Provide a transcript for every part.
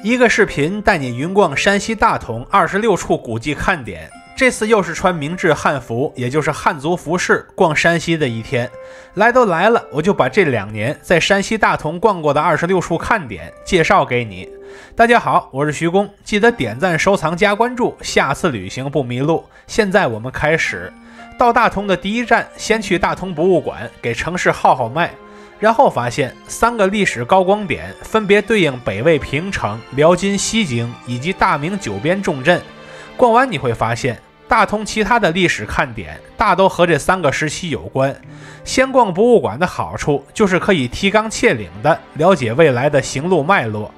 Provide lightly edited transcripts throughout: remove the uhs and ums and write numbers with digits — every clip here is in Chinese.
一個視頻帶你雲逛山西大同26處古蹟看點。這次又是穿明制漢服，也就是漢族服飾逛山西的一天。來都來了，我就把這2年在山西大同逛過的26處看點介紹給你。大家好，我是徐工，記得點讚、收藏、加關注，下次旅行不迷路。現在我們開始。到大同的第一站，先去大同博物館給城市號號脈。然後發現3個歷史高光點分別對應北魏平城、遼金西京以及大明九邊重鎮。逛完你會發現，大同其他的歷史看點大都和這3個時期有關。先逛博物館的好處就是可以提綱挈領地了解未來的行路脈絡。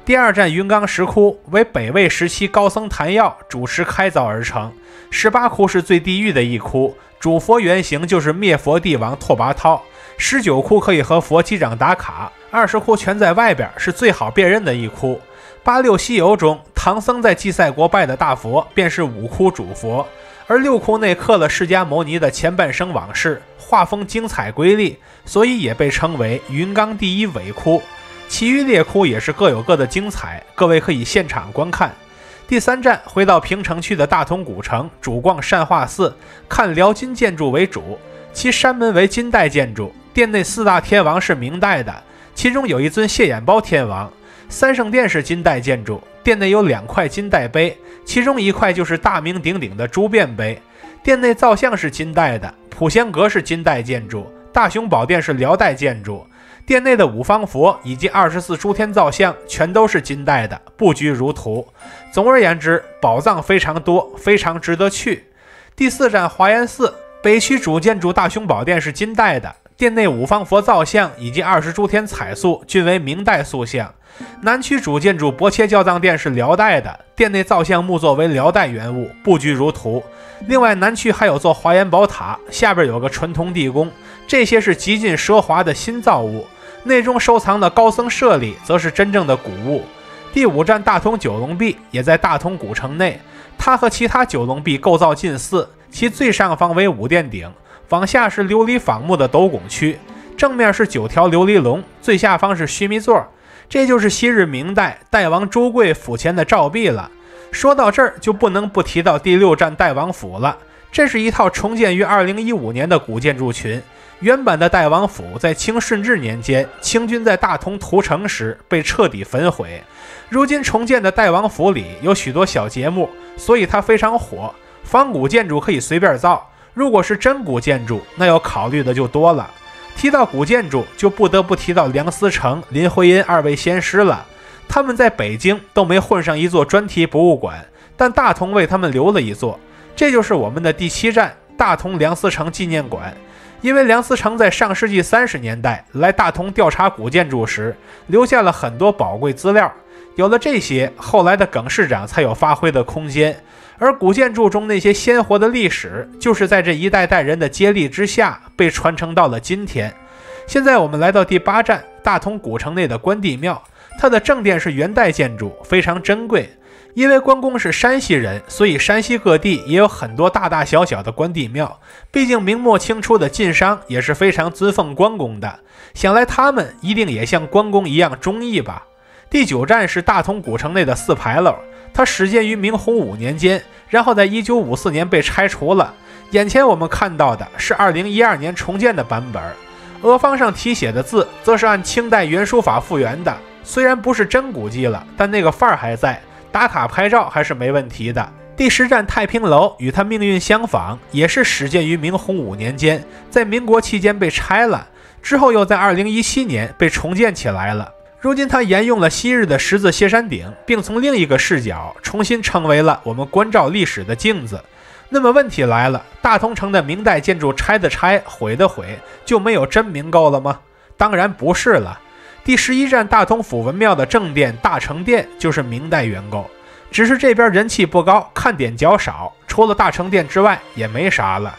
第二站雲岡石窟為北魏時期高僧譚耀主持開凿而成，18窟是最地獄的一窟，主佛原型就是滅佛帝王拓跋燾。19窟可以和佛击掌打卡，20窟全在外邊，是最好辨認的一窟。八六西遊中，唐僧在祭赛国拜的大佛便是5窟主佛，而6窟內刻了釋迦牟尼的前半生往事，畫風精彩瑰麗，所以也被稱為雲岡第一偽窟。其餘列窟也是各有各的精彩，各位可以現場觀看。第3站回到平城区的大同古城，主逛善化寺，看遼金建築為主，其山門為金代建築，殿內4大天王是明代的，其中有一尊蟹眼包天王。三圣殿是金代建築，殿內有2塊金代碑，其中一塊就是大名鼎鼎的朱弁碑。殿內造像是金代的，普贤阁是金代建築，大雄宝殿是辽代建築。殿內的五方佛以及24諸天造像全都是金代的，布局如圖。總而言之，寶藏非常多，非常值得去。第4站華嚴寺，北區主建築大雄寶殿是金代的，殿內五方佛造像以及20諸天彩塑均為明代塑像。南區主建築博切教藏殿是辽代的，殿內造像木作為辽代原物，布局如圖。另外南區還有座華嚴寶塔，下邊有個純銅地宮，這些是極盡奢華的新造物。內中收藏的高僧舍利則是真正的古物。第5站大同九龍壁也在大同古城內，它和其他九龍壁構造近似，其最上方為五殿頂，往下是琉璃仿木的斗拱區，正面是9條琉璃龍，最下方是須彌座。這就是昔日明代代王朱貴府前的照壁了。說到這兒，就不能不提到第6站代王府了。這是一套重建於2015年的古建築群。原版的代王府在清順治年間，清軍在大同屠城時被徹底焚毀。如今重建的代王府裡有許多小節目，所以它非常火。仿古建築可以隨便造，如果是真古建築，那要考慮的就多了。提到古建築，就不得不提到梁思成、林徽因2位先師了。他們在北京都沒混上一座專題博物館，但大同為他們留了一座，這就是我們的第7站大同梁思成紀念館。因為梁思成在上世紀30年代來大同調查古建築時，留下了很多寶貴資料，有了這些，後來的耿市長才有發揮的空間。而古建築中那些鮮活的歷史，就是在這一代代人的接力之下被傳承到了今天。現在我們來到第8站大同古城內的關帝廟，它的正殿是元代建築，非常珍貴。因為關公是山西人，所以山西各地也有很多大大小小的關帝廟，畢竟明末清初的晋商也是非常尊奉關公的，想來他們一定也像關公一樣忠義吧。第9站是大同古城內的4牌楼，它始建於明洪武年間，然後在1954年被拆除了。眼前我們看到的是2012年重建的版本，额方上题寫的字則是按清代原書法復原的，虽然不是真古蹟了，但那個範兒還在，打卡拍照還是沒問題的。第10站太平樓與它命運相仿，也是始建於明洪武年間，在民國期間被拆了，之後又在2017年被重建起来了。如今它沿用了昔日的十字歇山頂，並從另一個視角重新成為了我們觀照歷史的鏡子。那麼問題來了，大同城的明代建築拆的拆，毀的毀，就沒有真明構了嗎？當然不是了。第11站大同府文廟的正殿大成殿就是明代原構，只是這邊人氣不高，看點較少，除了大成殿之外也沒啥了。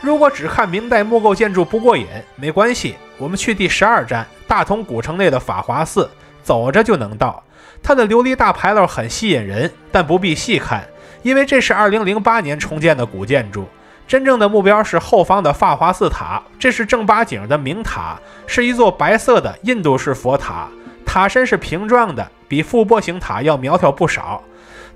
如果只看明代木構建築不過癮，沒關係，我們去第12站大同古城內的法華寺，走着就能到。它的琉璃大牌楼很吸引人，但不必細看，因為這是2008年重建的古建築。真正的目標是後方的法華寺塔，這是正八經的明塔，是一座白色的印度式佛塔，塔身是平狀的，比覆钵形塔要苗条不少。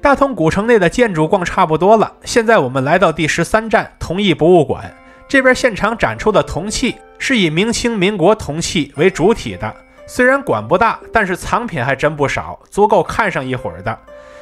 大同古城內的建築逛差不多了，現在我們來到第13站銅藝博物館。這邊現場展出的銅器是以明清民國銅器為主體的，雖然館不大，但是藏品還真不少，足夠看上一會兒的。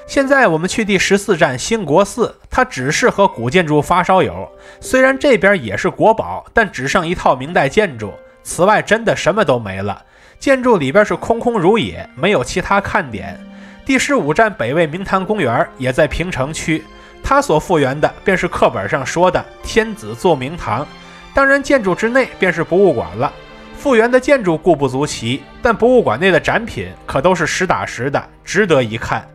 現在我們去第14站興國寺，它只適合古建築發燒友，雖然這邊也是國寶，但只剩一套明代建築，此外真的什麼都沒了。建築裡邊是空空如也，沒有其他看點。第15站北魏明潭公園也在平城區，它所復原的便是課本上說的天子坐明堂，當然建築之內便是博物館了。復原的建築固不足奇，但博物馆內的展品可都是實打實的，值得一看。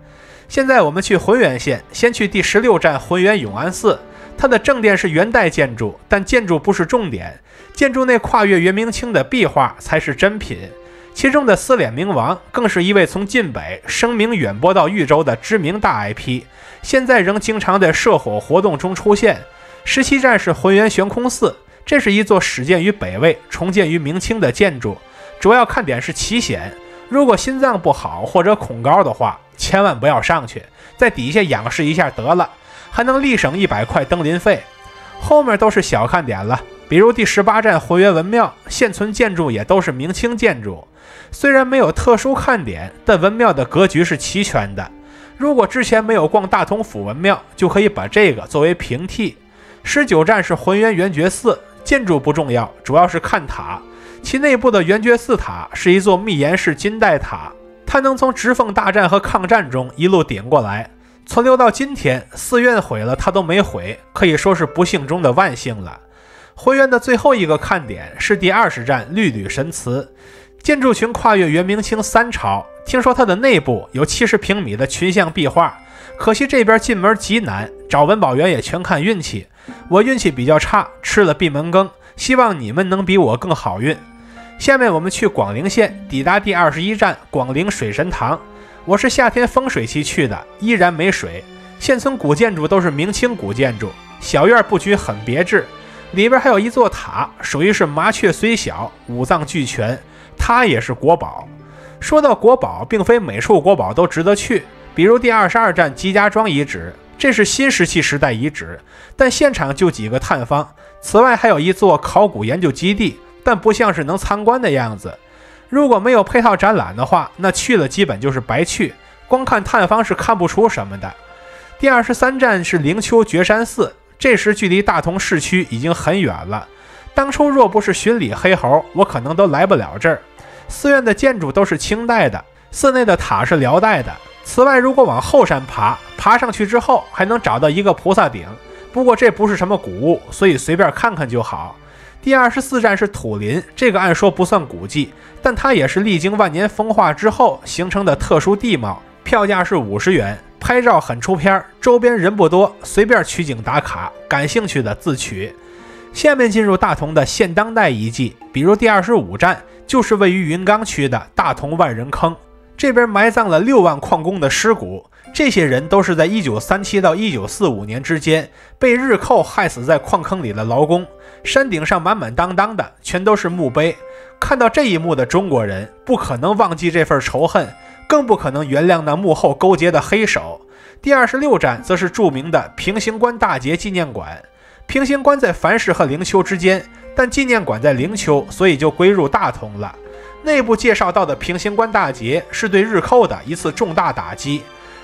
現在我們去浑源縣，先去第16站浑源永安寺，它的正殿是元代建築，但建築不是重點，建築內跨越元明清的壁畫才是珍品。其中的四脸明王更是一位從晋北声名遠播到豫州的知名大 IP， 现在仍经常在社火活动中出现。17站是浑源悬空寺，这是一座始建于北魏、重建于明清的建築，主要看点是奇險。如果心臟不好或者恐高的話，千萬不要上去，在底下仰視一下得了，還能立省100塊登臨費。後面都是小看點了，比如第18站渾源文廟，現存建築也都是明清建築。雖然沒有特殊看點，但文廟的格局是齊全的。如果之前沒有逛大同府文廟，就可以把這個作為平替。19站是渾源圓覺寺，建築不重要，主要是看塔。其內部的圓覺寺塔是一座密檐式金帶塔，它能從直奉大戰和抗戰中一路頂過來，存留到今天，寺院毀了它都沒毀，可以說是不幸中的萬幸了。渾源的最後一個看點是第20站綠呂神祠，建築群跨越元明清3朝，聽說它的內部有70平米的群像壁畫，可惜這邊進門極難，找文保員也全看運氣，我運氣比較差，吃了閉門羹，希望你們能比我更好運。下面我們去廣陵縣，抵達第21站廣陵水神堂。我是夏天風水期去的，依然沒水。現存古建築都是明清古建築，小院布局很別致，裡邊還有一座塔，屬於是麻雀雖小，五臟俱全，它也是國寶。說到國寶，並非每處國寶都值得去，比如第22站吉家莊遺址，這是新石器時代遺址，但現場就幾個探方。此外還有一座考古研究基地，但不像是能參觀的樣子。如果沒有配套展覽的話，那去了基本就是白去，光看探方是看不出什麼的。第23站是靈丘覺山寺，這時距離大同市區已經很遠了。當初若不是巡禮黑猴，我可能都來不了這兒。寺院的建築都是清代的，寺內的塔是遼代的。此外，如果往後山爬上去之後，還能找到一個菩薩頂，不過這不是什麼古物，所以隨便看看就好。第24站是土林，這個按說不算古蹟，但它也是歷經萬年風化之後形成的特殊地貌，票價是50元，拍照很出片，周邊人不多，隨便取景打卡，感興趣的自取。下面進入大同的現當代遺跡，比如第25站就是位於雲岡區的大同萬人坑，這邊埋葬了6萬礦工的屍骨，這些人都是在1937到1945年之間被日寇害死在礦坑裡的勞工，山頂上滿滿當當的全都是墓碑。看到這一幕的中國人不可能忘記這份仇恨，更不可能原諒那幕後勾結的黑手。第26站則是著名的平型關大捷紀念館，平型關在樊氏和靈丘之間，但紀念館在靈丘，所以就歸入大同了。內部介紹到的平型關大捷是對日寇的一次重大打擊，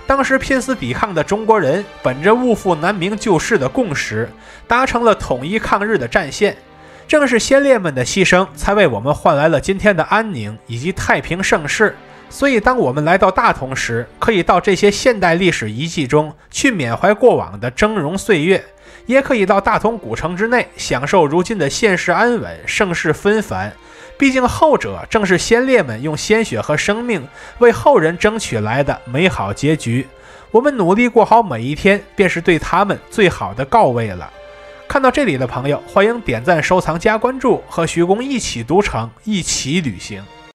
當時拼死抵抗的中國人本着勿負南明救世的共識，達成了統一抗日的戰線。正是先烈們的犧牲，才為我們換來了今天的安寧以及太平盛世。所以當我們來到大同時，可以到這些現代歷史遺跡中去緬懷過往的峥嵘歲月，也可以到大同古城之內享受如今的現世安穩、盛世紛繁。畢竟後者正是先烈們用鮮血和生命為後人爭取來的美好結局。我們努力過好每一天，便是對他們最好的告慰了。看到這裡的朋友，歡迎點讚、收藏、加關注，和徐公一起讀城，一起旅行。